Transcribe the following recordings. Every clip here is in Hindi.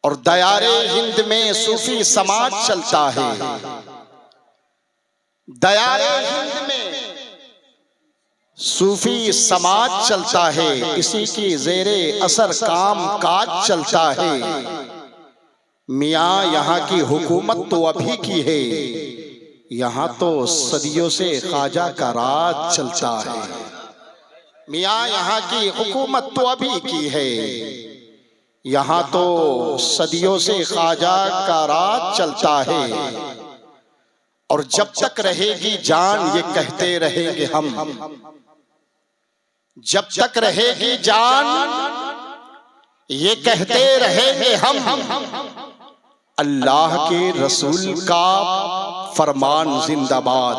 और दयारे हिंद में सूफी समाज चलता है। दयारे हिंद में सूफी समाज चलता है, इसी की जेरे असर काम काज चलता है। मियाँ यहाँ की हुकूमत तो अभी की है, यहाँ तो सदियों से ख्वाजा का राज चलता है। मियाँ यहाँ की हुकूमत तो अभी की है, यहाँ तो सदियों से ख्वाजा का राज चलता है। और जब तक रहेगी जान ये कहते रहेंगे हम, जब तक रहेगी जान ये कहते रहेंगे हम, अल्लाह के रसूल का फरमान जिंदाबाद।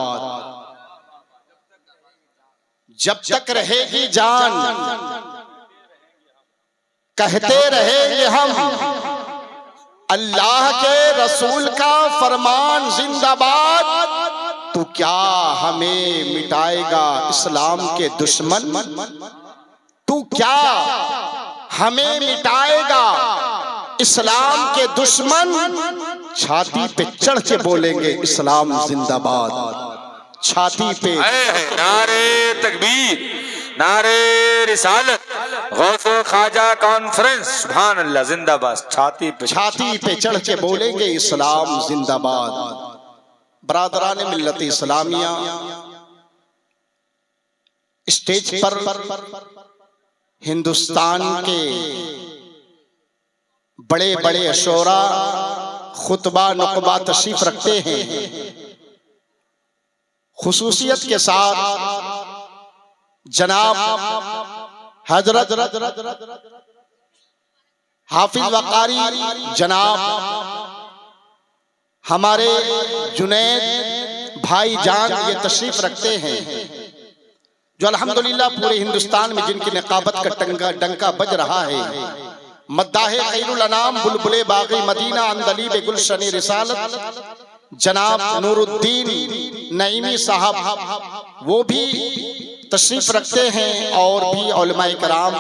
जब तक रहेगी जान कहते रहेंगे हम, अल्लाह के रसूल का फरमान जिंदाबाद। तू क्या हमें मिटाएगा इस्लाम के दुश्मन, तू क्या हमें मिटाएगा इस्लाम के दुश्मन। छाती पे चढ़ के बोलेंगे इस्लाम जिंदाबाद, छाती पे। नारे तकबीर, नारे रिसालत, गौसो ख्वाजा कॉन्फ्रेंस, सुभान अल्लाह, जिंदाबाद। छाती पे चढ़ के बोलेंगे इस्लाम जिंदाबाद। बरादरान मिल्लत इस्लामिया, स्टेज पर हिंदुस्तान के बड़े बड़े शोरा खुतबा नुकबा तशरीफ रखते हैं। खुसूसियत के साथ जनाब हजरत हाफिज वकारी जनाब हमारे जुनैद भाई जान ये तशरीफ रखते हैं, जो अल्हम्दुलिल्लाह पूरे हिंदुस्तान में जिनकी निकाबत का डंका बज रहा है। मद्दाहे खैरुल अनाम बुलबुले बागी मदीना अंदलीब गुलशन रिसालत जनाब नूरुद्दीन नईमी साहब वो भी तशरीफ रखते हैं। और भी उलमाए कराम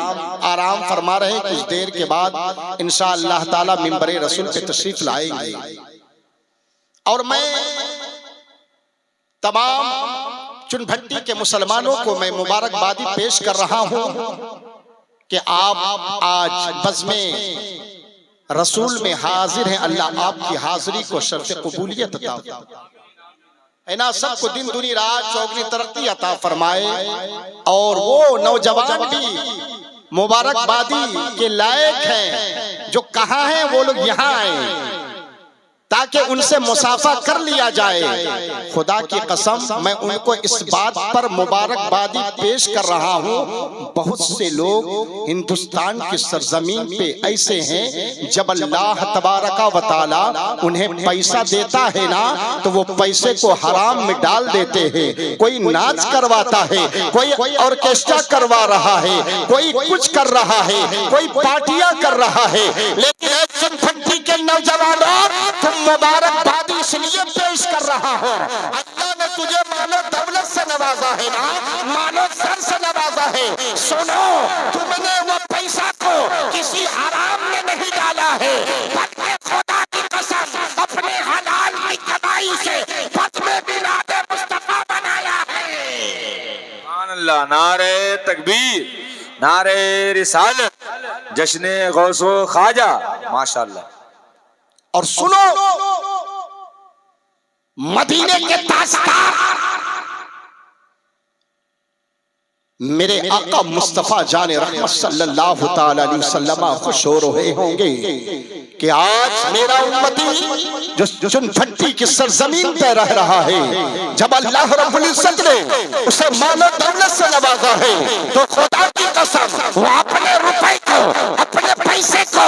आराम फरमा रहे हैं, कुछ देर के बाद इंशाअल्लाह ताला मिंबरे रसूल पे तशरीफ लाएंगे। और मैं तमाम चुनभट्टी के मुसलमानों को मैं मुबारकबादी पेश कर रहा हूं कि आप आज बज़्मे रसूल में हाजिर हैं। अल्लाह आपकी हाजिरी को शर्फ़ कबूलियत अता है ना, सबको दिन दुनी रात चौगनी तरक्की अता फरमाए। और वो नौजवान भी मुबारकबादी के लायक हैं जो कहाँ हैं, वो लोग यहाँ आए ताकि उनसे मुसाफा कर लिया जाए। खुदा की कसम मैं उनको इस बात पर मुबारकबादी पेश कर रहा हूँ। बहुत से लोग हिंदुस्तान की सरजमीन पे ऐसे हैं, जब अल्लाह तबारका व तआला उन्हें पैसा देता है ना, तो वो पैसे को हराम में डाल देते हैं। कोई नाच करवाता है, कोई ऑर्केस्ट्रा करवा रहा है, कोई कुछ कर रहा है, कोई पार्टियां कर रहा है। लेकिन चुनभट्टी के नौजवानों, तुम मुबारकबादी इसलिए पेश कर रहा हो, अल्लाह ने तुझे मानो दौलत से नवाजा है ना, मानो सर से नवाजा है। सुनो, तुमने वो पैसा को किसी हराम में नहीं डाला है, बल्कि खुदा की कसम अपने हलाल की कमाई से बदले बिलादे मुस्तफा बनाया है। सुभान अल्लाह, नारे तकबीर, नारे रिसालत, जश्ने गौसो ख्वाजा, माशाअल्लाह। और सुनो, मदीने के ताजदार मेरे आका मुस्तफा जाने रहमत सल्लल्लाहु ताला अलैहि वसल्लम खुश हो रहे होंगे कि आज मेरा उम्मती जो चुनभट्टी की सरजमीन पे रह रहा है, जब अल्लाह रब्बुल इज्जत ने उसे मानो दौलत से नवाजा है, तो खुदा की कसम वो अपने रुपए को, अपने पैसे को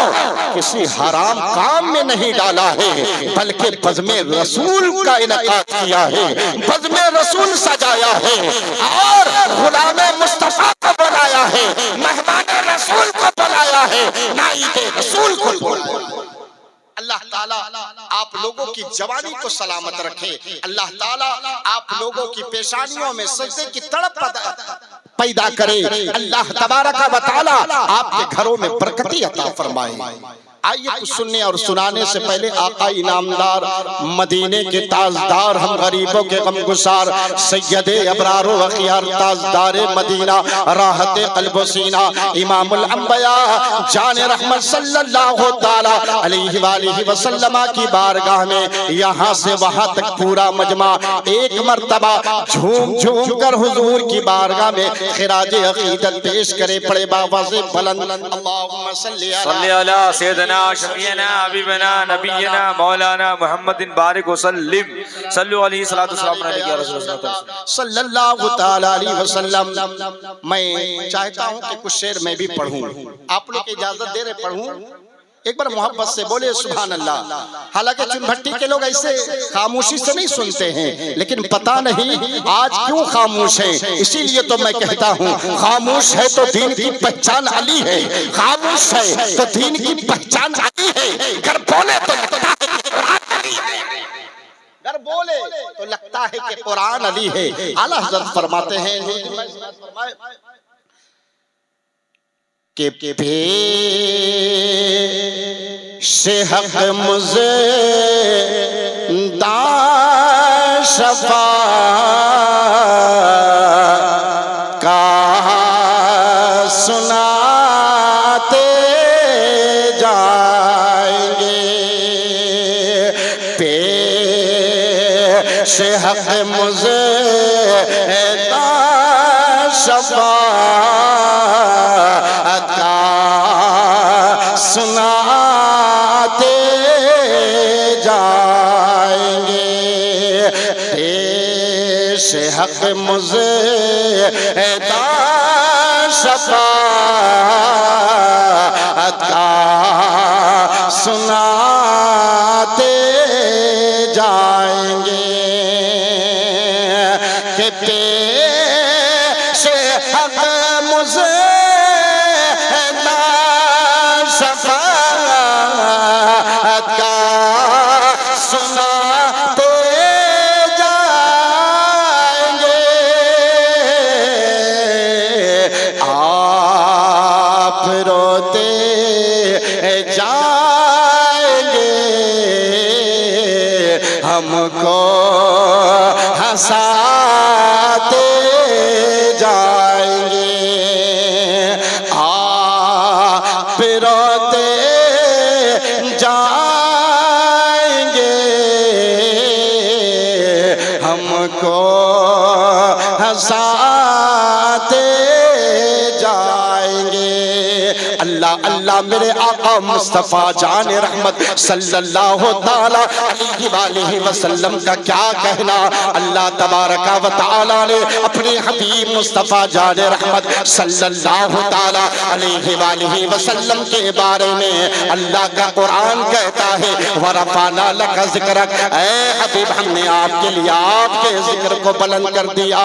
किसी हराम काम में नहीं डाला है, बल्कि बज़्मे रसूल का इनकाद किया है, बज़्मे रसूल सजाया है और गुलामे मुस्तफा को बुलाया है, मेहमान रसूल को बुलाया है, नाइब रसूल को बुलाया। अल्लाह ताला आप लोगों की जवानी को सलामत रखे। अल्लाह ताला आप लोगों की पेशानियों में सजदे की तड़प पैदा करे। अल्लाह तबारक व तआला आपके घरों में बरकती अता फरमाए। आइए कुछ सुनने और सुनाने से पहले आका इनामदार, मदीने के ताजदार, हम गरीबों के गमगुसार, सैयदे अबरारो अखियार, ताजदार मदीना, राहत क़ल्ब सीना, इमामुल अंबिया, जान रहमत सल्लल्लाहु ताला अलैहि वसल्लम की बारगाह में यहाँ से वहाँ तक पूरा मजमा एक मर्तबा झूम झूम कर हुजूर की बारगाह में खिराज अकीदत पेश करे। पड़े बाबा से बुलंद अल्लाहुम्मा सल्ली अला सय्यदना शफीना हबीबना नबीना मौलाना मुहम्मदिन बारिक वसल्लिम सल्लु अलैहि सल्लल्लाहु अलैहि वसल्लम सल्लल्लाहु ताला अलैहि वसल्लम। मैं चाहता हूँ कि कुछ शेर मैं भी पढ़ूं, आप लोग इजाजत दे रहे पढ़ूं? एक बार मोहब्बत से बोले सुभान अल्लाह। हालांकि चुनभट्टी के लोग ऐसे खामोशी से नहीं सुनते हैं, लेकिन पता नहीं आज क्यों खामोश हैं। इसीलिए तो मैं कहता हूँ खामोश है तो दीन की पहचान अली है, खामोश है तो दीन की पहचान अली है। अगर बोले तो लगता है कि कुरान अली है, अगर बोले तो लगता है कि कुरान अली है। आला हज़रत फरमाते हैं के से हक मुझे दा शफा का सुनाते जाएंगे, पेश हक मुझे दा शफा सुनाते जाएंगे, पेश हक मुझे दा शफाअत का सुनाते जाएंगे, कि पेश हक मुझे का सुनाते जाएंगे, आप रोते जाएंगे, हमको हंसाते जाएंगे, आप रोते जाएंगे, हमको हंसाते जाएंगे। अल्लाह अल्लाह मेरे आका मुस्तफा जान रहमत सल्लल्लाहु ताला अलैहि वसल्लम का क्या कहना। अल्लाह तबारका व तआला ने अपने हबीब मुस्तफा जान रहमत सल्लल्लाहु ताला अलैहि वसल्लम के बारे में अल्लाह का कुरान कहता है वरफाना लका ज़िक्रक, ऐ हबीब हमने आपके लिए आपके जिक्र को बुलंद कर दिया।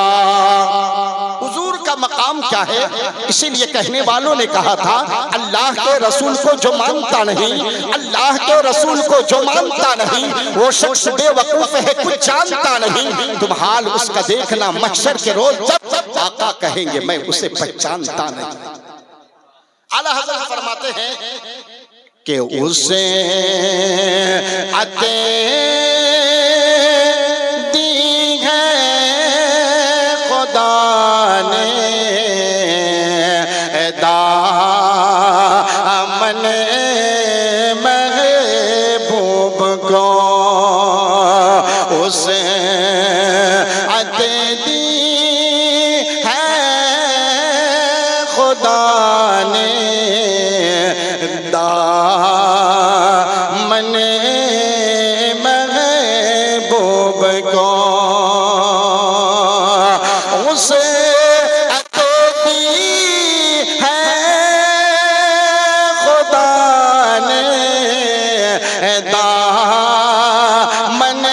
हुजूर का मकाम क्या है, इसीलिए कहने वालों ने कहा था अल्लाह के रसूल को जो मानता नहीं, अल्लाह के रसूल को जो मानता नहीं वो शख्स बेवकूफ है, कुछ जानता नहीं। तुम हाल उसका देखना महशर के रोज जब आका कहेंगे मैं उसे पहचानता नहीं। आला हज़रत फरमाते हैं कि उसे अते दी है खुदा ने दामन महबूब को, उसे अते दी है खुदा ने दामन महबूब को, उसे दामन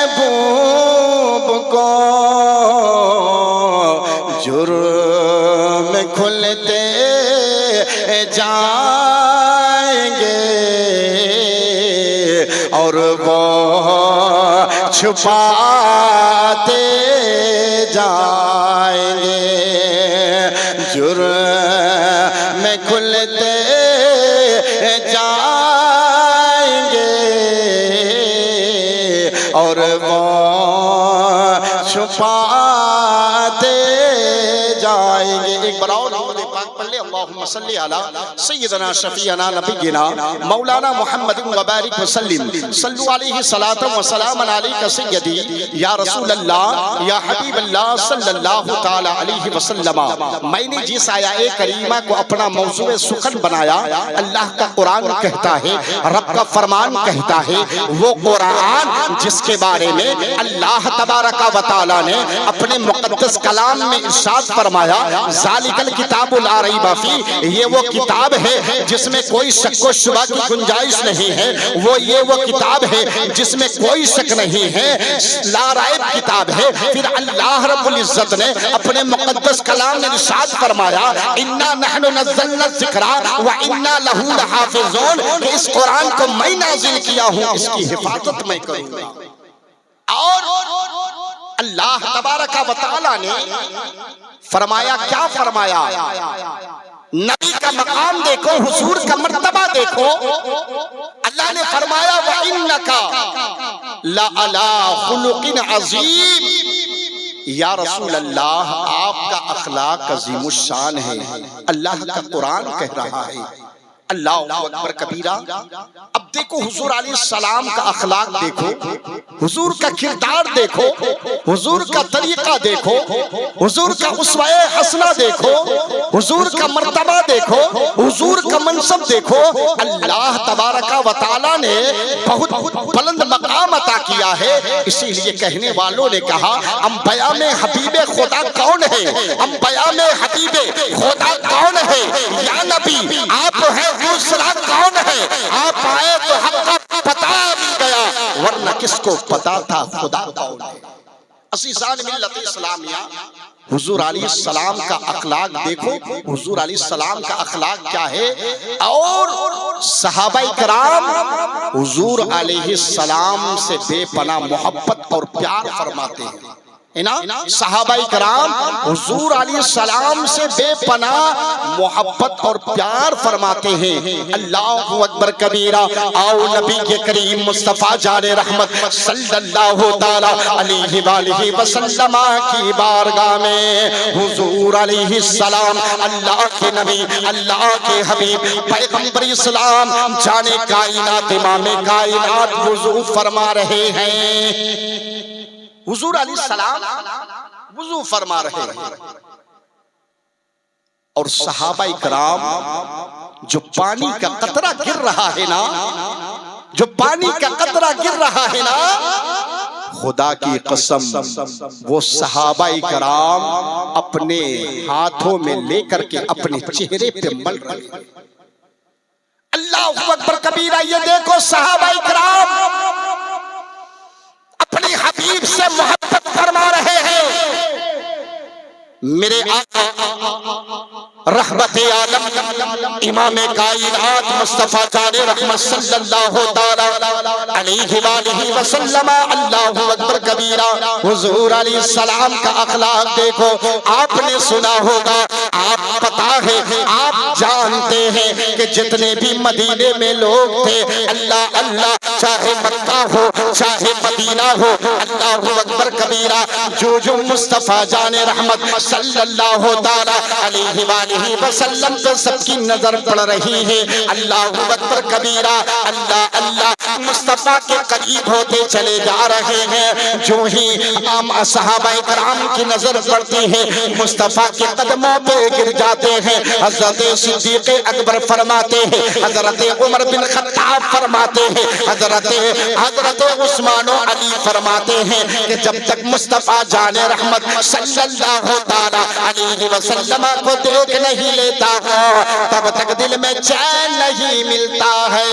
महबूब को, जुर्म खुलते जाएंगे और वो छुपाते जाएंगे, जुर्म खुलते जाएंगे और वो छुपाते जाएंगे। एक बार और पाक पढ़ ले, अल्लाहुम्मा सल्ली अला सय्यदना शफीअना नबिय्यिना मौलाना मुहम्मदिन व बारिक वसल्लिम सल्लु अलैहि सलातन व सलामन अलैका सय्यदी या रसूल अल्लाह या हबीब अल्लाह सल्लल्लाहु तआला अलैहि वसल्लम। मैंने जिस आया करीमा को अपना मौज़ूए सुखन बनाया, अल्लाह का कुरान कहता है, रब का फरमान कहता है, वो कुरान जिसके बारे में अल्लाह तबारक व तआला ने अपने मुक़द्दस कलाम में इरशाद फरमाया, ज़ालिकल किताबुल ला रैब फी, ये वो किताब है जिसमें कोई शक व शुबा की गुंजाइश नहीं है। वो किताब है जिसमें कोई शक नहीं है, ला रैब किताब है। फिर अल्लाह रब्बुल इज्जत ने अपने मुक़द्दस कलाम में इरशाद फरमाया, इन्ना नहनु नज़्ज़लना ज़िक्रा व इन्ना लहू लहाफ़िज़ून, इस कुरान को मैं नाज़िल किया हूँ, इसकी हिफाजत मैं करूँगा। और अल्लाह तबारक व तआला ने फरमाया, क्या फरमाया? नबी का मकाम देखो, हुजूर का मर्तबा देखो। अल्लाह ने फरमाया, व इन्नका ला अला खुलुकिन अज़ीम, या रसूल अल्लाह आपका अखलाक अज़ीमुश्शान है। अल्लाह का कुरान कह रहा है। अल्लाह अकबर कबीरा। अब देखो हुजूर अलैहिस्सलाम का अखलाक देखो, हुजूर का किरदार देखो, हुजूर का तरीका देखो, हुजूर का उस्वा-ए हसना देखो, हुजूर का मर्तबा देखो, हुजूर का मनसब देखो। अल्लाह तबारक व तआला ने बहुत बुलंद मकाम अता किया है। इसीलिए कहने वालों ने कहा, अंबिया में हबीबे खुदा कौन है? अंबिया में हबीबे खुदा कौन है? या नबी आप हैं, दूसरा कौन है? आप आए तो हक का पता भी गया, वरना किसको पता था खुदा कौन है। अज़ीज़ान मिल्लत इस्लामिया, हुजूर अलैहिस्सलाम का अखलाक देखो, हुजूर अलैहिस्सलाम का अखलाक क्या है। और सहाबाए कराम हुजूर अलैहिस्सलाम से बेपनाह मोहब्बत और प्यार फरमाते हैं, है ना। सहाबाए कराम हुजूर अलैहिस्सलाम से बेपनाह मोहब्बत और प्यार फरमाते हैं। अल्लाहु अकबर कबीरा। आओ नबी के करीम मुस्तफा जाने रहमत सल्लल्लाहु ताला अलैहि वालिहि वसल्लम की बारगाह में हुजूर अलैहिस्सलाम, अल्लाह के नबी, अल्लाह के हबीब, पैगंबर इस्लाम, जाने कायनात, इमाम कायनात वुज़ू फरमा रहे हैं। हुजूर अलैहिस्सलाम वुज़ू फरमा रहे हैं और सहाबाए कराम जो पानी का कतरा गिर रहा है ना, जो पानी का कतरा गिर रहा है ना, खुदा की कसम वो सहाबाए कराम अपने हाथों में लेकर के अपने चेहरे पे मल रहे हैं। अल्लाहु अकबर कबीरा। ये देखो सहाबाए कराम अपने हबीब से मोहब्बत फरमा रहे हैं। मेरे आका रहमते आलम इमाम कायनात मुस्तफा जाने रहमत सल्लल्लाहु ताला अलैहि वालिहि वसल्लम, अल्लाहु अकबर कबीरा। हुजूर अलैहिस्सलाम का अखलाक देखो। आपने सुना होगा, आप पता है, आप जानते हैं कि जितने भी मदीने में लोग थे, अल्लाह अल्लाह, चाहे मक्का हो चाहे मदीना हो, अल्लाहु अकबर कबीरा, जो मुस्तफा जाने रहमत सल्लल्लाहु ताला अलैहि वालिहि वसल्लम पे सबकी नजर पड़ रही है। अल्लाहु अकबर कबीरा। अल्लाह अल्लाह मुस्तफा के करीब होते चले जा रहे हैं। जो ही आम सहाबाए कराम की नजर पड़ती है, मुस्तफा के कदमों पे गिर जाते हैं। हजरत सिद्दीक़ अकबर फरमाते हैं, हजरत उमर बिन खत्ताब फरमाते हैं, हजरत उस्मान अली फरमाते हैं कि जब तक मुस्तफा जाने रहमत सल्लल्लाहु ताला अलैहि वसल्लम को देख नहीं लेता हो, तब तक दिल में चैन नहीं मिलता है।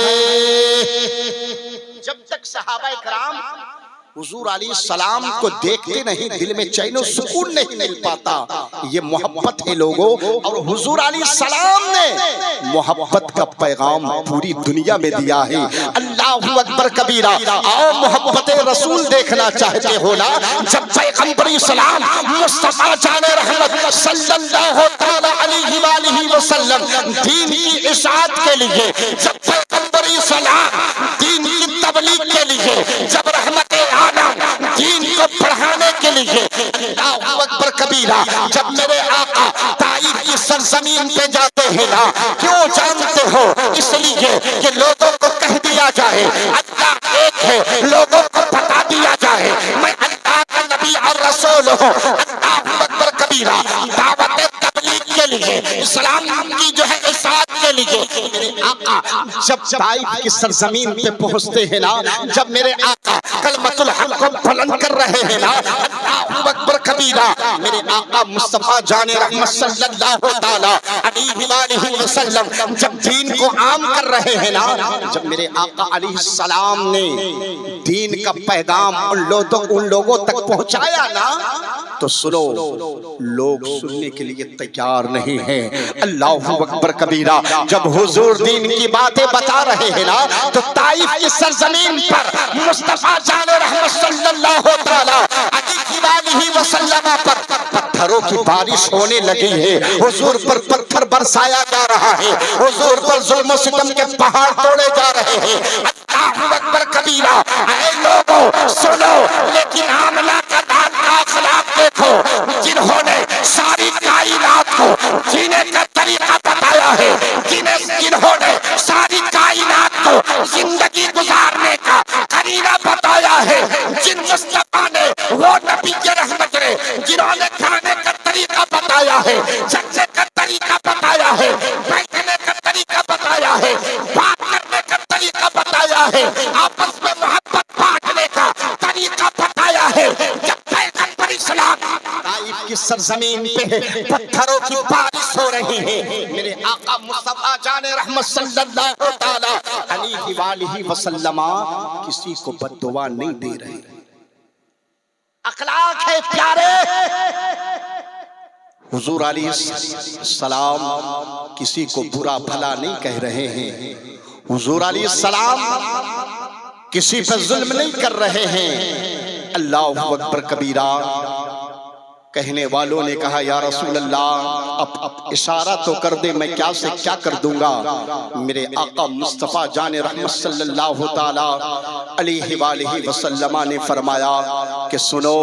जब तक सहाबाए कराम हुजूर अलैहिस्सलाम को देखते नहीं, दिल में चैन और सुकून नहीं मिल पाता। ये मोहब्बत है लोगों। और हुजूर अलैहिस्सलाम ने मोहब्बत का पैगाम पूरी दुनिया में दिया है। अल्लाहु अकबर कबीरा। आओ मोहब्बत रसूल देखना चाहते हो ना, जब पैगंबर इस्लाम मुस्तफा जाने रहमत सल्लल्लाहु ताला अलैहि वालिहि वसल्लम दीन की इशाअत के लिए जब लिए। अल्लाहु अकबर कबीरा। जब मेरे आका ताइफ की सरजमीन पे जाते हैं ना, क्यों जानते हो? इसलिए कि लोगों को कह दिया जाए अल्लाह एक है, लोगों को बता दिया जाए मैं अल्लाह का नबी और रसूल हूँ। अल्लाहु अकबर कबीरा। दावत तबलीग के लिए, इस्लाम की जो है इसाअत के लिए मेरे आका जब ताइफ की सरजमीन पे पहुंचते हैं ना, जब मेरे आका कलमतुल हक को बुलंद कर रहे हैं ना, अल्लाहु अकबर कबीरा, मेरे आका मुस्तफा जाने रहमत सल्लल्लाहु ताला अलैहि वसल्लम जब दीन को आम कर रहे हैं ना, जब मेरे आका अलैहिस्सलाम ने दीन का पैगाम उन लोगों तक पहुंचाया ना, तो सुनो, लोग सुनने के लिए तैयार नहीं है। अल्लाहु अकबर कबीरा। जब हुजूर दीन की बातें बता रहे हैं ना, तो ताइफ की सरजमीन पर मुस्तफा जाने रहमत सल्लल्लाहु ताला अलैहि वसल्लम पर पत्थरों की बारिश होने लगी है। हुजूर पर पत्थर बरसाया जा रहा है, हुजूर पर जुल्म सितम के पहाड़ तोड़े जा रहे हैं। अल्लाहु अकबर कबीरा। ऐ लोगों सुनो, लेकिन आमना का अखलाक देखो, जिन्होंने सारी कायनात को जीने का तरीका बताया है, जिन्होंने सारी कायनात को जिंदगी गुजारने का तरीका बताया है, जिन मुस्तफा ने वो नबी के रहमत ने जिन्होंने खाने का तरीका बताया है, चलने का तरीका बताया है, बैठने का तरीका बताया है, बात करने का तरीका बताया है, आपस में मोहब्बत बांटने का तरीका बताया है। जब पैगंबर इस्लाम ताइफ की सरजमीन पे पत्थरों की बारिश हो रही है, मेरे आका मुस्तफा जाने रहमत सल्लल्लाहु ताला अलैहि वसल्लम किसी को बद्दुआ नहीं दे रहे। अखलाक है प्यारे। हुजूर अलैहिस्सलाम किसी को बुरा भला नहीं कह रहे हैं। हुजूर अलैहिस्सलाम किसी पर जुल्म नहीं कर रहे हैं। अल्लाहु अकबर कबीरा। कहने वालों ने कहा या रसूल अल्लाह, अब इशारा तो कर दे, मैं क्या से क्या कर दूंगा। मेरे आका मुस्तफा जाने रहमत सल्लल्लाहु ताला अलैहि वसल्लम ने फरमाया कि सुनो,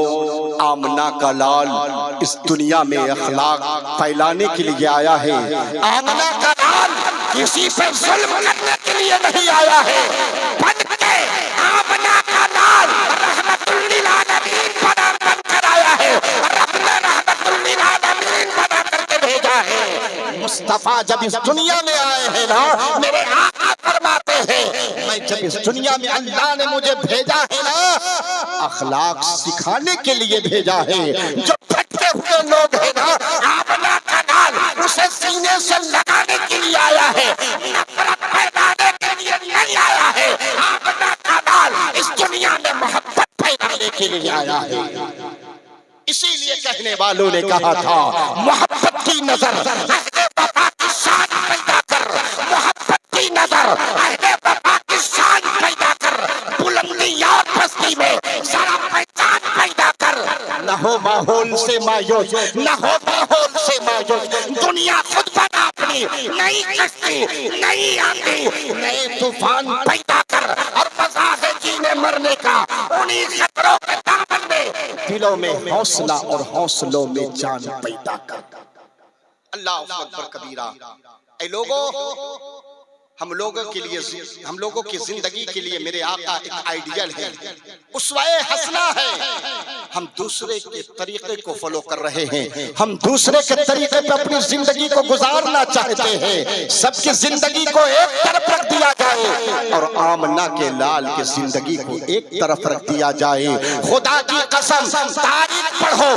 आमना का लाल इस दुनिया में अखलाक फैलाने के लिए आया है। आमना का लाल किसी पर जुल्म करने के लिए नहीं आया है, बल्कि आमना का लाल रहमतुल लिल आलमीन बनकर आया है, मुस्तफा जब इस दुनिया में आए हैं ना, मेरे आका फरमाते हैं मैं जब इस दुनिया में अल्लाह ने मुझे भेजा है ना, अखलाक सिखाने के लिए भेजा है। जो भटके हुए लोग हैं ना, आमना का लाल उसे सीने से लगाने के लिए आया है, नफरत फैलाने के लिए नहीं आया है। आमना का लाल इस दुनिया में मोहब्बत फैलाने के लिए आया है। इसीलिए कहने वालों ने कहा था मोहब्बत की नजर अहले वफा की शान पैदा कर, मोहब्बत की नजर अहले वफा की शान पैदा कर, बुलंदी और बस्ती में जरा पहचान पैदा कर। न हो माहौल से मायूस, न हो माहौल से मायूस, दुनिया खुद बना अपनी नई कश्ती, नई आंधी, नए तूफान पैदा कर, और मजा है जीने मरने का उन्हीं खतरों के दामन में दिलों में हौसला और हौसलों में जान पैदा कर। अल्लाह अकबर कबीरा। ऐ लोगों, हम लोगों की जिंदगी के लिए मेरे आका एक आइडियल है, उसवाए हसना है। हम दूसरे के तरीके को फॉलो कर रहे हैं, हम दूसरे के तरीके पे अपनी जिंदगी को गुजारना चाहते हैं। सबकी जिंदगी को एक तरफ रख दिया जाए और आमना के लाल की जिंदगी को एक तरफ रख दिया जाए। खुदा की कसम, तारीख पढ़ो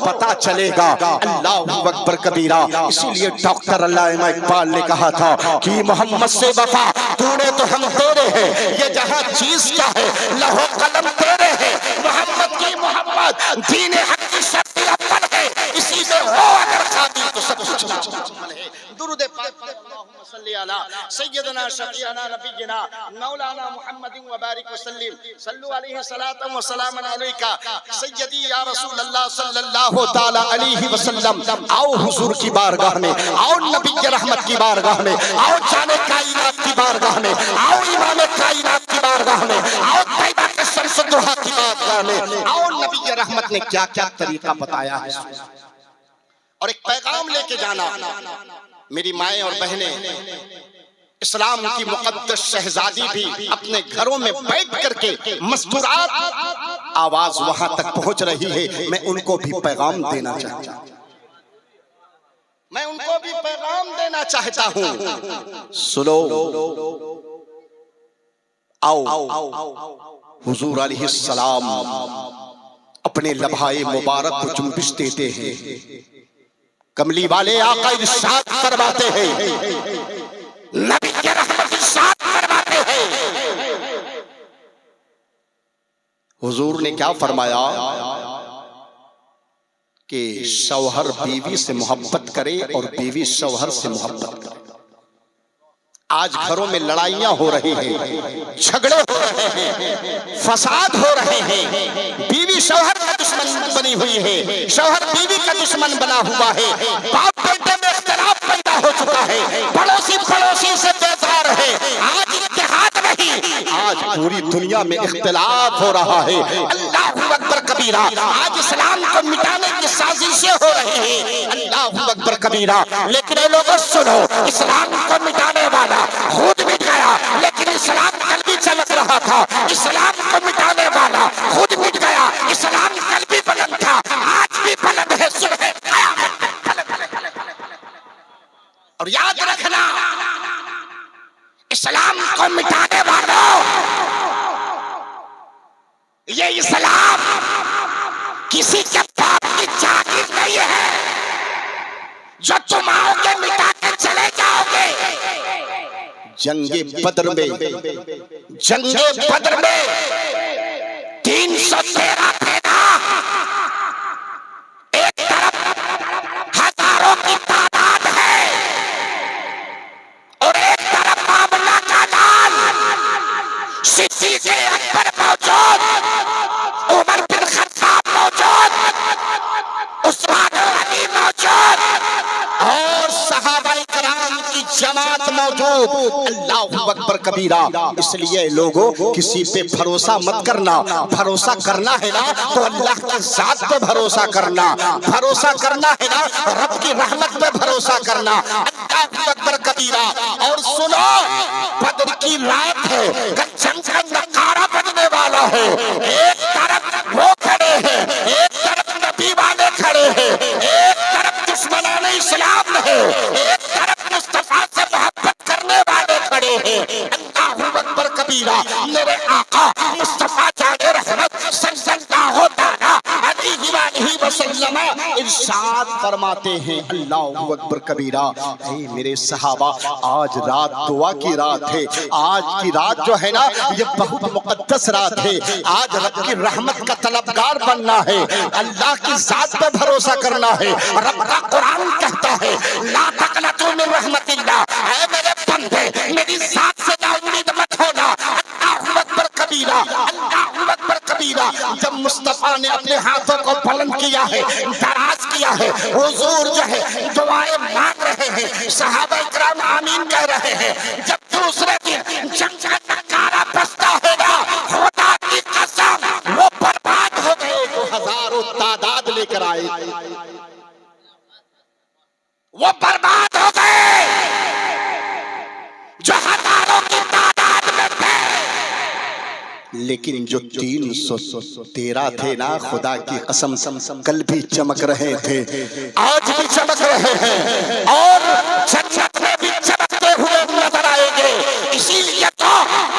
पता चलेगा। अल्लाहु अकबर कबीरा। इसीलिए डॉक्टर अल्लामा इकबाल ने कहा था कि मोहम्मद से वफा तूने तो हम तेरे हैं, ये जहां चीज क्या है लहो कलम तेरे हैं। मोहम्मद की मोहब्बत दीन हक की शक्ति अव्वल है, इसी में हो अगर खाती तो सब कुछ मुकम्मल है। दुरूद पाक अल्लाहुम्मा सल्ली अला सय्यदना शफीअना नबियना मौलाना मुहम्मदिन व बारिक वसल्लिम सल्लु अलैहि सलातन व सलामन अलैका सय्यदी या रसूल अल्लाह सल्लल्लाहु ताला अलैहि वसल्लम। आओ हुजूर की बारगाह में, आओ नबी के रहमत की बारगाह में, आओ जाने कायनात की बारगाह में, आओ इमाम कायनात की बारगाह में, आओ तैयबा के शम्स दुहा की बारगाह में, आओ नबी के रहमत ने ने क्या क्या तरीका बताया है और एक पैगाम लेके जाना। मेरी माएं और बहनें, इस्लाम की मुकद्दस शहजादी भी अपने घरों में बैठ करके मस्तूरात आवाज वहां तक पहुंच रही है। मैं उनको भी पैगाम देना चाहता हूं, मैं उनको भी पैगाम देना चाहता हूं। सुनो, आओ, हुजूर अलैहिस्सलाम अपने लम्हाए मुबारक को जुम्बिश देते हैं। कमली वाले आका इरशाद फरमाते हैं, नबी के रहमत इरशाद फरमाते हैं। हुजूर ने क्या फरमाया कि शौहर बीवी से मोहब्बत करे और बीवी शौहर से मोहब्बत करे। आज घरों में लड़ाइयां हो रही हैं, झगड़े हो रहे हैं, फसाद हो रहे हैं, बीवी शौहर का दुश्मन बनी हुई है, शौहर बीवी का दुश्मन बना हुआ है, बाप बेटे में इख्तिलाफ पैदा हो चुका है, पड़ोसी पड़ोसी से बेजार है। आज इत्तेहाद नहीं, आज पूरी दुनिया में इख्तिलाफ हो रहा है। अल्लाहु अकबर कबीरा। आज इस्लाम को मिटाने की साजिशें हो रही है। अल्लाहु अकबर कबीरा। लेकिन ये लोगों सुनो, इस्लाम को मिटाने वाला खुद मिट गया, लेकिन इस्लाम कल भी चमक रहा था। इस्लाम को मिटाने वाला खुद मिट गया, इस्लाम कल भी बुलंद था, आज भी बुलंद है। सुबह और याद रखना, इस्लाम को मिटाने वालों, ये इस्लाम किसी के बाप की जागीर नहीं है जो तुम आओगे मिटा के चले जाओगे। जंगे बदर में 313 थे ना, एक तरफ हजारों की तादाद है और एक तरफ मामला का लाल सिद्दीक़ अकबर मौजूद, उमर बिन खत्ताब मौजूद, उस्मान गनी मौजूद और सहाबाए किराम की जमात मौजूद। अल्लाहु अकबर कबीरा। इसलिए लोगों, किसी पे भरोसा मत करना। भरोसा करना है ना तो अल्लाह की जात पे भरोसा करना, भरोसा करना है ना रब की रहमत पे भरोसा करना। अल्लाहु अकबर कबीरा। और सुनो, बदर की रात है, जंग का नकारा बजने वाला है। एक तरफ वो खड़े हैं, एक तरफ नबी वाले खड़े हैं, एक तरफ दुश्मनाने इस्लाम है, एक तरफ मुस्तफा से मोहब्बत करने वाले खड़े हैं। अल्लाहु अकबर कबीरा। मेरे आका मुस्तफा जाने रहमत सल्लल्लाहु अलैहि वसल्लम इरशाद फरमाते हैं, अल्लाहु अकबर कबीरा। ऐ मेरे सहाबा, आज रात दुआ की रात है। आज की रात जो है ना, ये बहुत मुकद्दस रात है। आज रब की रहमत का तलबगार बनना है, अल्लाह की जात पे भरोसा करना है। रब का कुरान कहता है, ला तक़नतू मिन रहमतिल्लाह। ऐ मेरे बंदे, मेरी जात से नाउम्मीद मत होना। अल्लाहु अकबर कबीरा, अल्लाहु अकबर कबीरा। जब मुस्तफा ने अपने हाथों को बुलंद किया है, दराज किया है, हुजूर जो है दुआएं मांग रहे हैं, सहाबा इकराम आमीन कह रहे हैं। जब दूसरे दिन जंग का नकारा बजता है ना, खुदा की कसम वो बर्बाद हो गए। जो हजारों तादाद लेकर आए वो बर्बाद हो गए, जो हजारों की तादाद में थे। लेकिन जो 313 थे ना, खुदा की कसम कल भी चमक रहे थे, आज भी चमक रहे हैं और जन्नत में भी चमकते हुए नजर आएंगे। इसीलिए तो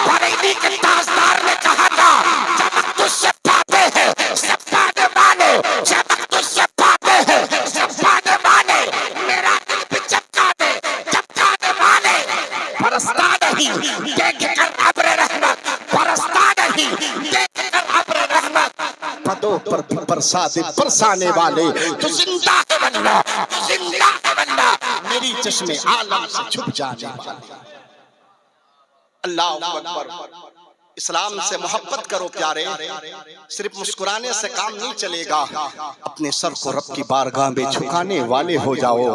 बरेली के ताजदार ने कहा था, चमक तुझसे पाते हैं सब पाने वाले, चमक तुझसे पाते हैं सब पाने वाले। मेरा दिल भी चमकाने वाले। बरसता नहीं देख कर अब्र रहमत, बरसता नहीं देख कर अब्र रहमत, पदों पर भी बरसाने वाले। तो जिंदा है वल्लाह, जिंदा है वल्लाह, मेरी चश्मे आलम से छुप जाने वाले। अल्लाहु अकबर। इस्लाम से मोहब्बत करो प्यारे, सिर्फ मुस्कुराने से काम नहीं चलेगा, अपने सर को रब की बारगाह में झुकाने वाले हो जाओ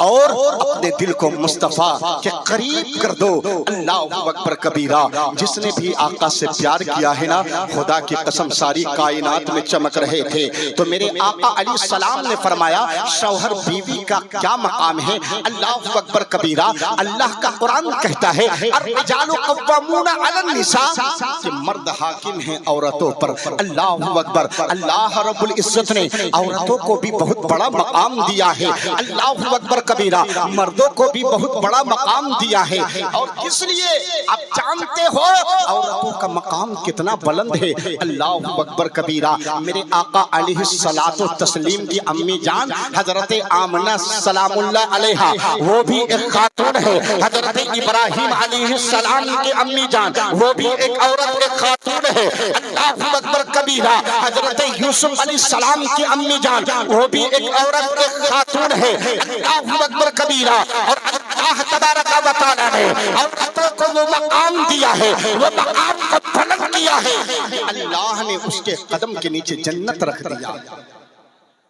और अपने दिल को मुस्तफा के करीब कर दो। अल्लाह अकबर कबीरा। जिसने भी आका से प्यार किया है ना, खुदा की कसम सारी कायनात में चमक रहे थे। तो मेरे आका अलैहि सलाम ने फरमाया शौहर बीवी का क्या मकाम है। अल्लाह अकबर कबीरा। अल्लाह का कुरान कहता है अर्रिजालु कव्वामूना अलन निसा, कि मर्द हाकिम हैं औरतों पर। अल्लाह अकबर। अल्लाह रब्बुल इज्जत ने औरतों को भी बहुत बड़ा मकाम दिया है। अल्लाह अकबर कबीरा। मर्दों को भी बहुत बड़ा मकाम दिया है। और किस लिए आप जानते हो औरतों का मकाम कितना बुलंद है। अल्लाह अकबर कबीरा। मेरे आका अलैहि सलातो तस्लीम की अम्मी जान हजरत आमना सलामुल्लाह अलैहा, वो भी एक खातून है। हजरत इब्राहिम अलैहि सलाम की अम्मी जान, वो भी एक औरत, एक खातून है। अल्लाह अकबर कबीरा। हजरत यूसुफ अलैहिस्सलाम की अम्मी जान, वो भी एक औरत, एक खातून है। अल्लाह अकबर कबीरा। और अल्लाह तबारक व तआला ने औरतों को वो मकाम दिया है, वो मकाम को बुलंद किया है। अल्लाह ने उसके कदम के नीचे जन्नत रख दिया,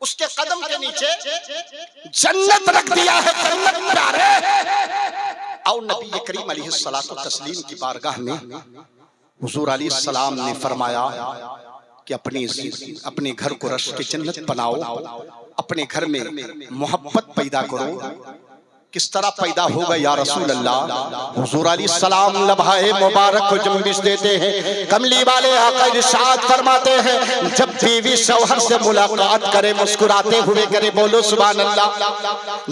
उसके कदम के नीचे जन्नत रख दिया है। जन्नत प्यारे। और नबी करीम अलैहिस्सलातु तस्लीम की बारगाह में हुजूर अलैहिस्सलाम ने फरमाया कि अपने घर को रश के जन्नत बनाओ, अपने घर में मोहब्बत पैदा करो। किस तरह पैदा होगा या रसूल अल्लाह। हुजूर अलैहिस्सलाम लम्हाए मुबारक को जुम्बिश देते हैं। कमली वाले आका इरशाद फरमाते हैं जब बीवी शौहर से मुलाकात करे मुस्कुराते हुए करे, बोलो सुभान अल्लाह।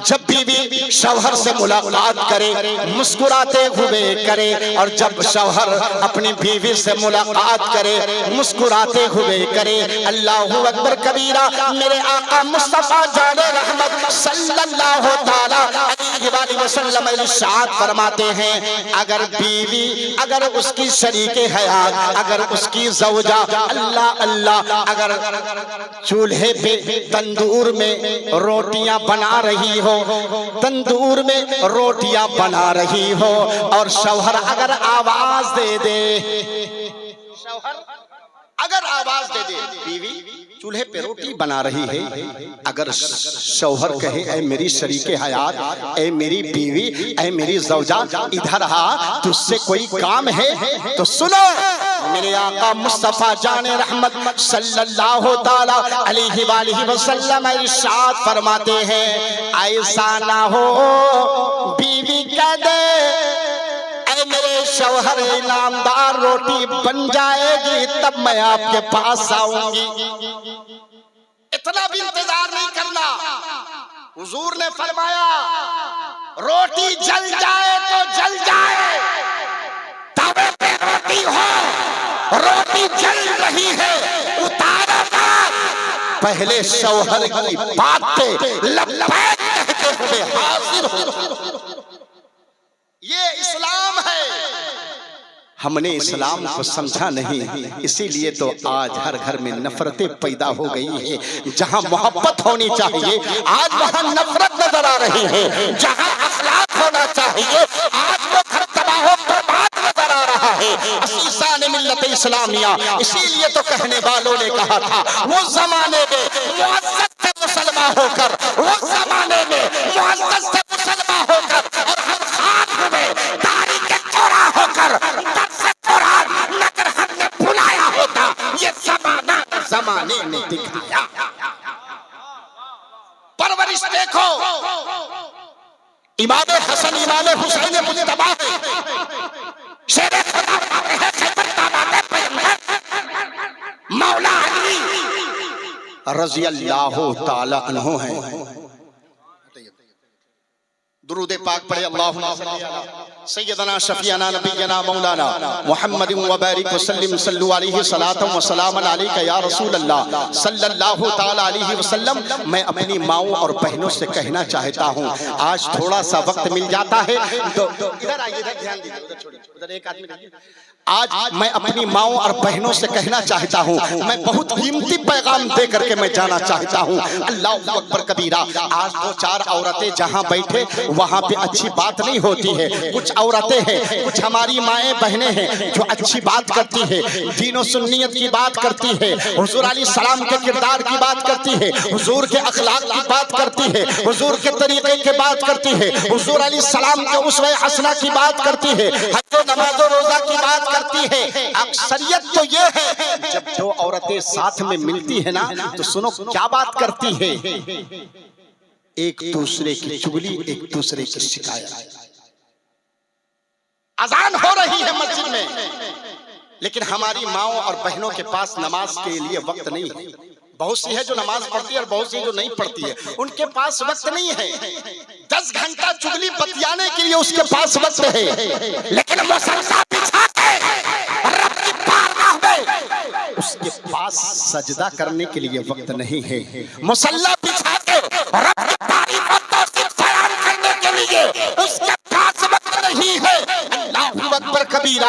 जब बीवी शौहर से मुलाकात करे मुस्कुराते हुए करे, और जब शौहर अपनी बीवी से मुलाकात करे मुस्कुराते हुए करे। अल्लाहु अकबर कबीरा। मेरे आका मुस्तफा जाने रहमत सल्लल्लाहु तआला वसल्लम इरशाद फरमाते हैं अगर बीवी, अगर उसकी शरीके हयात, अगर उसकी ज़ौजा अल्लाह अल्लाह अगर चूल्हे पे तंदूर में रोटियां बना रही हो, तंदूर में रोटियां बना रही हो, और शौहर अगर आवाज दे दे, शौहर अगर आवाज दे दे, बीवी चूल्हे पे रोटी बना रही है, अगर शौहर कहे ऐ मेरी शरीके हयात, ऐ मेरी बीवी, ऐ मेरी ज़ौजा इधर आ, तुझसे कोई काम है तो सुनो। मेरे आका मुस्तफा जाने रहमत सल्लल्लाहु ताला अलैहि वसल्लम इरशाद फरमाते हैं ऐसा ना हो बीवी कह दे मेरे शौहर इनामदार रोटी बन जाएगी तब मैं आपके पास आऊंगी। इतना भी इंतजार नहीं करना। हुजूर ने फरमाया रोटी जल जाए तो जल जाए, तवे पे रोटी हो, रोटी जल रही है उतारो ना, पहले शौहर की बात पे लब्बैक कहते हुए हाजिर हो। ये इस्लाम है। हमने इस्लाम को समझा नहीं, इसीलिए तो आज हर घर में नफरतें पैदा हो गई है। जहां मोहब्बत होनी चाहिए आज वहां नफरत नजर आ रही है। जहां अखलाक होना चाहिए आज वो घर तबाह बर्बाद नजर आ रहा है। असीसाने मिल्लत इस्लामिया। इसीलिए तो कहने वालों ने कहा था वो जमाने में मुअज़्ज़ज़ से मुसलमान होकर, वो जमाने में मुअज़्ज़ज़ से मुसलमान होकर, और हम खाक हुए तारीख के चौरा होकर नगर हमने भुलाया होता। ये जमाने ने दिखाया। परवरिश देखो, इमाम हसन इमाम हुसैन मुज्तबा है, शेरे खुदा है, मौला अली रज़ी अल्लाहु ताला अन्हु हैं। दुरूद पाक पढ़े अल्लाहुम्मा सल्ली अला सय्यदना शफीअना नबियना मौलाना मुहम्मद व बारिक वसल्लिम सल्लु अलैहि सलातम व सलामन अलैका या रसूल अल्लाह सल्लल्लाहु ताला अलैहि वसल्लम। मैं अपनी माओं और बहनों से कहना चाहता हूँ, आज थोड़ा सा वक्त मिल जाता है तो इधर आइए, इधर ध्यान दीजिए, उधर छोड़िए, उधर एक आदमी रहिए। आज मैं अपनी माओं और बहनों से कहना चाहता हूँ, मैं बहुत कीमती पैगाम दे करके मैं जाना चाहता हूँ। अल्लाह अकबर कबीरा। आज दो चार औरतें जहाँ बैठे वहाँ पे अच्छी बात नहीं होती है, कुछ औरतें हैं, कुछ हमारी माएँ बहनें हैं जो अच्छी बात करती है, दीन और सुन्नियत की बात करती है, हुजूर अलैहि सलाम के किरदार की बात करती है, हुजूर के अखलाक की बात करती है, हुजूर के तरीके की बात करती है, हुजूर अलैहि सलाम के उसवे हसना की बात करती है, हज नमाज रोजा की बात करती है। अक्सरियत तो ये है जब दो औरतें साथ में मिलती है ना तो सुनो क्या बात करती है, एक दूसरे की चुगली, एक दूसरे की शिकायत। अजान हो रही है मस्जिद में, लेकिन हमारी माओ और बहनों के पास नमाज के लिए वक्त नहीं है। बहुत सी है जो नमाज पढ़ती है और बहुत सी जो नहीं पढ़ती है, उनके पास वक्त नहीं है। 10 घंटा चुगली बतियाने के लिए उसके पास वक्त है, लेकिन मुसल्ला बिछा के रब की बारगाह में उसके पास सजदा करने के लिए वक्त नहीं है। मुसल्ला बिछा के रब की तारीफ और तौसीफ बयान करने के लिए उसके पास वक्त नहीं है। अल्लाहु अकबर कबीरा।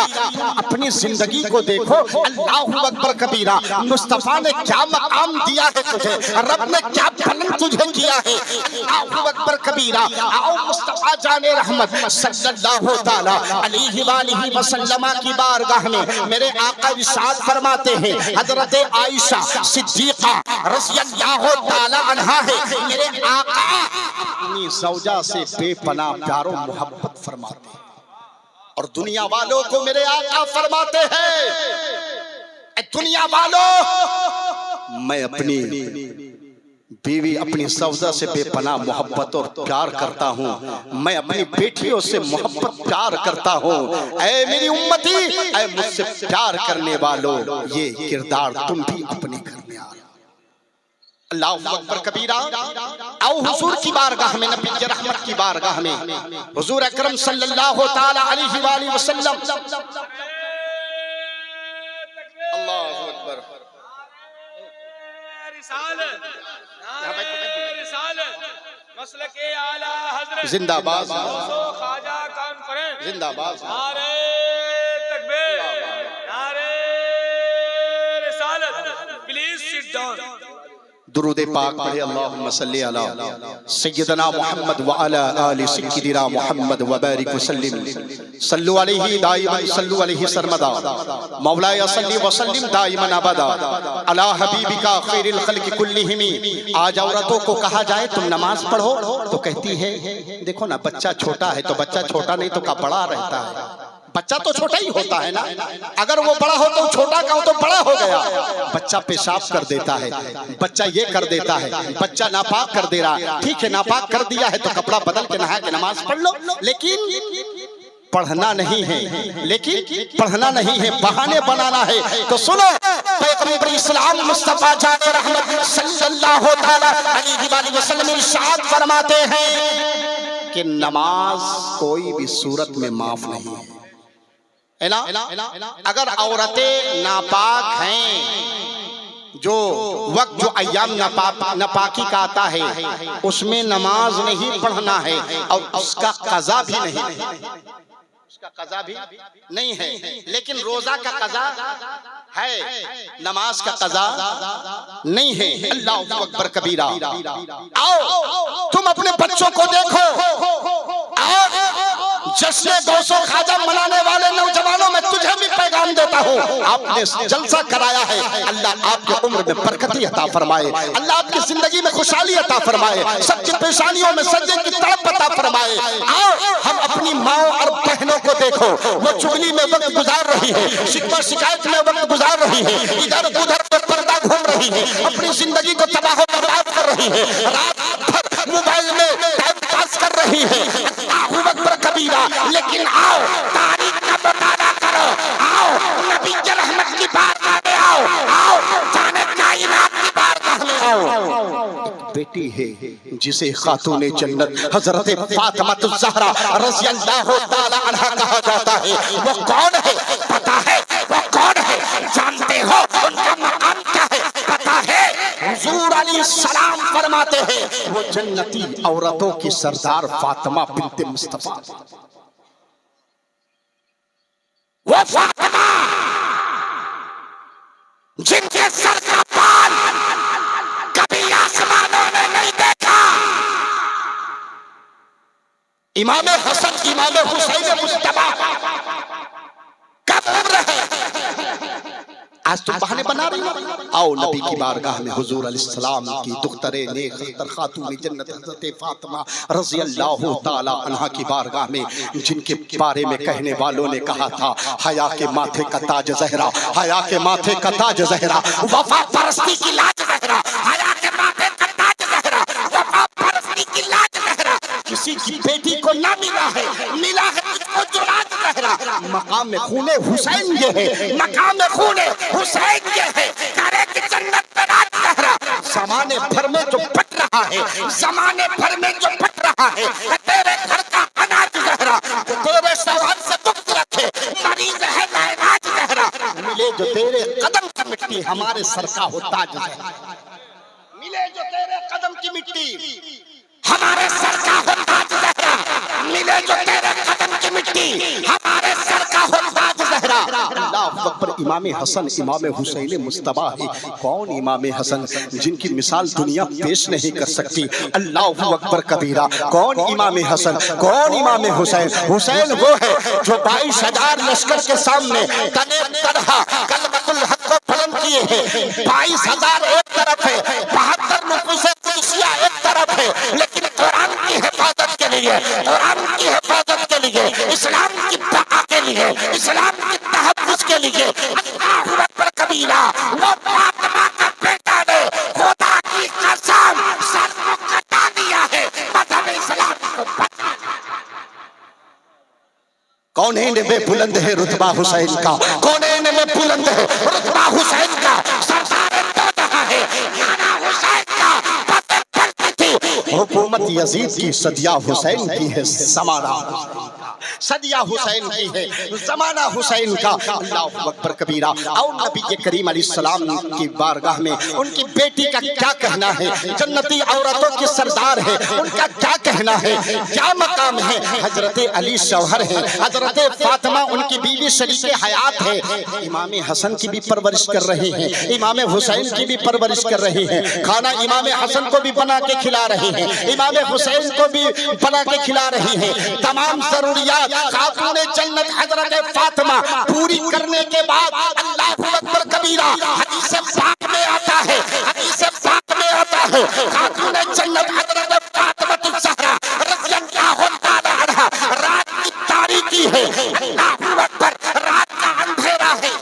अपनी जिंदगी को देखो, अल्लाहु अकबर कबीरा। मुस्तफा ने क्या मकाम दिया है तुझे, रब ने क्या बुलंद तुझे किया है। अल्लाहु अकबर कबीरा। आओ मुस्तफा जाने रहमत सल्लल्लाहु ताला अलैहि वालिहि वसल्लम की बारगाह में मेरे आका इरशाद फरमाते हैं, हजरत आयशा सिद्दीका रज़ियल्लाहु ताला अन्हा है, मेरे आका अपनी ज़ौजा से बेपनाह प्यारो मोहब्बत फरमाते हैं और दुनिया वालों को मेरे आका फरमाते हैं, दुनिया वालों मैं अपनी बीवी अपनी सौदा से बेपनाह मोहब्बत और प्यार करता हूँ, मैं अपनी बेटियों से मोहब्बत प्यार करता हूँ। ऐ मेरी उम्मती, ऐ मुझसे प्यार करने वालों, ये किरदार तुम भी अपने घर में आ। अल्लाहु अकबर कबीरा। आओ हुजूर की बारगाह में, नबी रहमत की बारगाह में, हुजूर अकरम सल्लल्लाहु ताला अलैहि वसल्लम। अल्लाहु अकबर। मसलके आला हज़रत जिंदाबाद, ख्वाजा कॉन्फ्रेंस जिंदाबाद, नारे तकबीर, नारे रिसालत। Please sit down. दुरूद पाक पढ़े, अल्लाहुम्मा सल्ली अला सय्यदना मुहम्मद व अला आलि सय्यदिना मुहम्मद व बारिक वसल्लिम सल्लु अलैहि दाइमन सल्लु अलैहि सरमदा मौलाया सल्ली व सल्लिम दाइमन अबदा अला हबीबिका खैरिल खल्क़ि कुल्लिहिम। आज औरतों को कहा जाए तुम नमाज पढ़ो तो कहती है देखो ना बच्चा छोटा है, तो बच्चा छोटा नहीं तो का बड़ा रहता है। बच्चा तो छोटा ही होता है ना, अगर वो बड़ा हो तो छोटा का हो तो बड़ा हो गया। बच्चा पेशाब कर देता है, बच्चा ये कर देता है, बच्चा नापाक कर दे रहा, ठीक है नापाक कर दिया है तो कपड़ा बदल के नहा के नमाज पढ़ लो, लेकिन पढ़ना नहीं है, लेकिन पढ़ना नहीं है, बहाने बनाना है। तो सुनो, पैगंबर इस्लाम मुस्तफा जाने रहमत सल्लल्लाहु ताला अलैहि वसल्लम इरशाद फरमाते हैं कि नमाज कोई भी सूरत में माफ नहीं है ना। अगर औरतें नापाक हैं, जो वक्त जो अय्याम नापाकी का आता है उसमें नमाज नहीं पढ़ना है और उसका कज़ा भी नहीं है, उसका कज़ा भी नहीं है, लेकिन रोजा का कज़ा है, नमाज का कज़ा नहीं है। अल्लाहु अकबर कबीरा। आओ तुम अपने बच्चों को देखो, जश्न गौसो खाजा मनाने वाले नौजवानों में तुझे भी पैगाम देता हूँ, आपने जलसा कराया है, अल्लाह आपके उम्र में बरकती अता फरमाए, अल्लाह आपकी जिंदगी में खुशहाली अता फरमाए, सबकी पेशानियों में सज्जे की तड़प अता फरमाए। आओ हम अपनी माओ और बहनों को देखो, वो चुगली में वक्त गुजार रही है, शिकवा शिकायत में वक्त गुजार रही है, इधर उधर में पर्दा घूम रही है, अपनी जिंदगी को तबाह बर्बाद कर रही है, रात भर मोबाइल में टाइम पास कर रही है। अल्लाहु अकबर कबीरा। लेकिन आओ तारीख का मुताला करो, आओ नबी रहमत की बारगाह में आओ, आओ जाने कायनात की बारगाह में आओ। एक बेटी है जिसे खातूने जन्नत हजरत फातिमा ज़हरा रज़ियल्लाहु ताला अन्हा कहा जाता है। वो कौन है पता है, वो कौन है जानते हो, उनका मकाम क्या है पता है। हुजूर अलैहिस्सलाम फरमाते हैं वो जन्नती औरतों की सरदार फातिमा बिन्ते मुस्तफा, वो फातिमा जिनके सर का बाल कभी आसमानों ने नहीं देखा। इमाम हसन इमाम हुसैन मुस्तफा कब रहे? आज तुम बहाने बना रही हो। आओ नबी की बारगाह में हुजूर अलैहिस्सलाम की दुख्तरे नेक अख्तर खातून जन्नत हज़रत फातिमा रज़ी अल्लाह ताला अन्हा की बारगाह में, जिनके बारे में कहने वालों ने कहा था हया के माथे का ताज ज़हरा, हया के माथे का ताज ज़हरा, वफा परस्ती की लाज ज़हरा, हया के माथे का ताज ज़हरा, वफा परस्ती की लाज ज़हरा। किसी की बेटी को ना मिला है, मिला है उसको जो लाज ज़हरा। मकाम में खूने हुसैन ये है, मकाम में खूने हुसैन ये है, करे कि जन्नत में राज ज़हरा। ज़माने भर में जो फट रहा है, ज़माने भर में जो फट रहा है, तेरे घर का अनाज ज़हरा, तेरे सवाल से दुख रखे, मरीज है नाइलाज ज़हरा। मिले जो तेरे कदम की मिट्टी, हमारे सर का हो ताज ज़हरा। मिले जो तेरे कदम की मिट्टी, हमारे सर का हो ताज ज़हरा। मिले जो तेरे कदम की मिट्टी, हमारे सर का हो ताज ज़हरा। अल्लाहु अकबर। इमाम हसन इमाम हुसैन मुस्तफा है। कौन इमाम हसन जिनकी मिसाल दुनिया पेश नहीं कर सकती। अल्लाहु अकबर कबीरा। कौन इमाम हसन, कौन इमाम हुसैन? हुसैन वो है जो 22,000 लश्कर के सामने तने तरह कलमतुल हक को बुलंद किए हैं। 22,000 एक तरफ है, 72 नुफूसे कुदसिया एक तरफ है, लेकिन कुरान की हिफाजत के लिए, कुरान की हिफाजत के लिए, इस्लाम की बका के लिए, इस्लाम की तहफ़्फ़ुज़ के लिए अल्लाहु अकबर कबीरा। वो फातिमा का बेटा ने खुदा की कसम सर को कटा दिया है मज़हब इस्लाम को बचा। कौनैन में बुलंद है रुतबा हुसैन का, कौनैन में बुलंद है रुतबा हुसैन का। सरदार दो जहां है नाना हुसैन का। हुकूमत यजीद की, सदिया हुसैन की है, ज़माना सदिया हुसैन की है, ज़माना हुसैन का। अल्लाहु अकबर कबीरा। और नबी करीम अलैहिस्सलाम की बारगाह में उनकी बेटी का क्या कहना है? जन्नती औरतों की सरदार है, उनका क्या कहना है, क्या मकाम है? हजरत अली शौहर है, हजरत फातिमा उनकी बीवी शरीके हयात है। इमाम हसन की भी परवरिश कर रहे हैं, इमाम हुसैन की भी परवरिश कर रहे हैं। खाना इमाम हसन को भी बना के खिला रहे हैं, इमाम हुसैन को भी बना के खिला रही हैं। तमाम जरूरियात खातून जन्नत हजरत फातिमा पूरी करने के बाद अल्लाहु अकबर कबीरा। हदीस पाक में आता है, हदीस पाक में आता है, खातून जन्नत हजरत फातिमा ज़हरा रज़ी अल्लाहु ताला अन्हा रात की तारीकी है, अल्लाहु अकबर, रात का अंधेरा है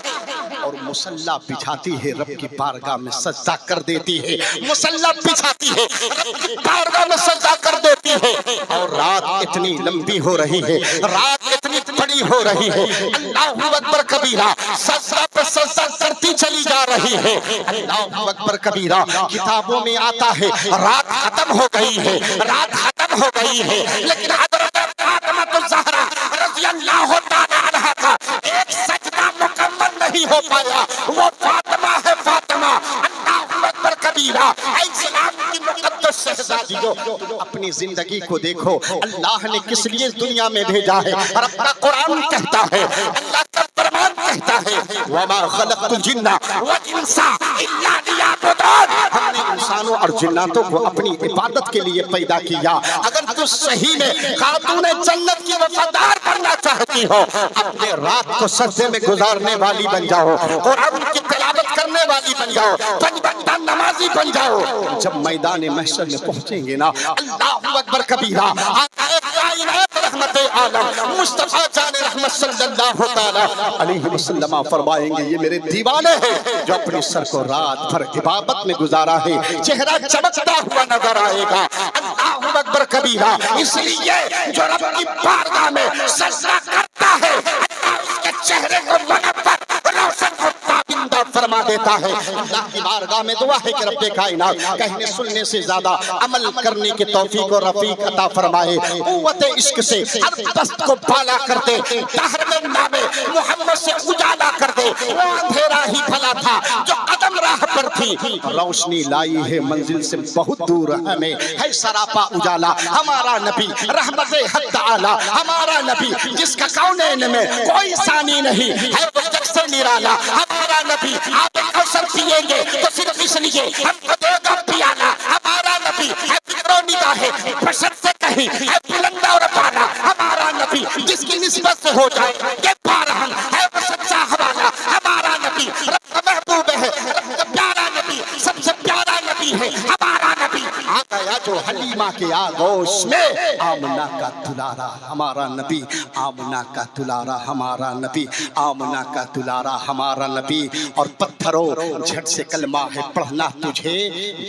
और मुसल्ला बिछाती है, रब की बारगाह में सजदा कर देती है। मुसल्ला बिछाती है, रब की बारगाह में सजदा कर देती है। और रात इतनी लंबी हो रही है, रात इतनी बड़ी हो रही है, अल्लाहु अकबर कबीरा सजदा पे सजदा करती चली जा रही है। अल्लाहु अकबर कबीरा। किताबों में आता है रात खत्म हो गई है, रात खत्म हो गई है, लेकिन हजरत फातिमा ज़हरा रज़ी अल्लाहु ताला अन्हा का एक सजदा मुकम्मल नहीं हो पाया। वो फातिमा है, फातिमा। अल्लाहु अकबर कबीरा। इस्लाम की मुक़द्दस शहज़ादियों, अपनी जिंदगी को देखो, अल्लाह ने किस लिए दुनिया में भेजा है? और अपना कुरान कहता है, अल्लाह का फरमान कहता है, वमा खलक़तुल जिन्ना वल इंसा इल्ला लियअबुदून। हमने इंसानों और जिन्नातों को अपनी इबादत के लिए पैदा किया। अगर तू सही में खातून जन्नत की वफादार बनना चाहती हो, अपने रात को सजदे में गुजारने वाली बन जाओ, कुरान की तिलावत करने वाली बन जाओ, पंजबंदा नमाजी बन जाओ। जब मैदान महशर में पहुंचेंगे ना, अल्लाहु अकबर कबीरा, आक़ाए कायनात रहमते आलम मुस्तफा जाने रहमत सल्लल्लाहु ताला अलैहि वसल्लम फरमाएंगे, ये मेरे दीवाने हैं जो अपने सर को रात भर इबादत में गुजारा है, चेहरा चमकता हुआ नजर आएगा। अल्लाहु अकबर कबीरा। इसलिए जो रब की बारगाह में सजदा करता है, अल्लाह उसके चेहरे को मुनव्वर रोशन और ताबिंदा फरमा देता है। अल्लाह की बारगाह में दुआ है कि रब्बे कायनात कहने सुनने से ज्यादा अमल करने की तौफीक और रफीक अता फरमाए। कुव्वत इश्क से हर दस्त को पाला कर दे, दहर में नामे मोहम्मद से उजाला कर दे। वो अंधेरा ही भला था जो कदम राह पर थी, रोशनी लाई है मंजिल से बहुत दूर हमें, है सरापा उजाला हमारा नबी रहमते हक ताला, हमारा नबी जिसका कौनैन में कोई सानी नहीं है, वो जग से निराला हमारा नबी। आप अवसर पिएंगे तो सिर्फ इसलिए हमको देगा पियाला। हमारा नबी है फिक्रो निगाहे बशर से कहीं है बुलंद और बाला, हमारा नबी नबी जिसकी निस्बत से हो जाए ये बारहन है वो सच्चा हमारा नबी, रब का महबूब है, रब का प्यारा नबी, सबसे प्यारा नबी है हमारा नबी। आ गया जो हलीमा के आगोश में, आमना का दुलारा हमारा नबी, आमना का दुलारा हमारा नबी, आमना का दुलारा हमारा नबी। और पत्थरों झट से कलमा है पढ़ना तुझे,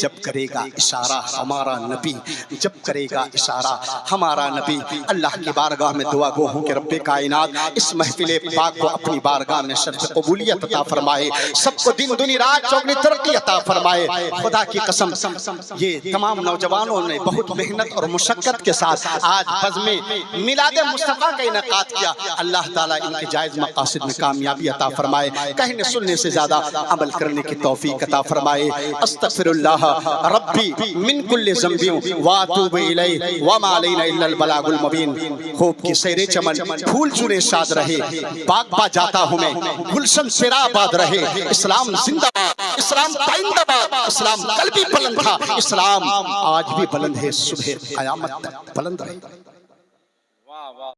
जब करेगा इशारा हमारा नबी, जब करेगा इशारा हमारा नबी। अल्लाह की बारगाह में दुआ गो हूँ कि रब्बे कायनात इस महफिल पाक को अपनी बारगाह में शर्फ कबूलियत अता फरमाए, सबको दिन दुनी रात चौगनी तरक्की अता फरमाए। खुदा की कसम ये तमाम नौजवानों ने बहुत मेहनत और मुशक्कत के साथ आज बज़ में मिलाद मुस्तफ़ा का इनेकाद किया। अल्लाह ताला इनके जायज़ मक़ासिद में कामयाबी अता फरमाए, कहने सुनने से ज़्यादा अमल करने की तौफीक अता फरमाए। अस्तग़फिरुल्लाह रब्बी मिन कुल्लि ज़ंबिन व अतूबु इलैहि व मा अलैना इल्लल बलागुल मुबीन। खूब की सैरे चमन फूल चुने शाद रहे, बाग बा जाता हूँ मैं गुलशन तेरा आबाद रहे। इस्लाम जिंदाबाद, इस्लाम पाइंदाबाद, इस्लाम कल भी बुलंद था, इस्लाम आज भी बुलंद है, सुबह क़यामत तक बुलंद रहे।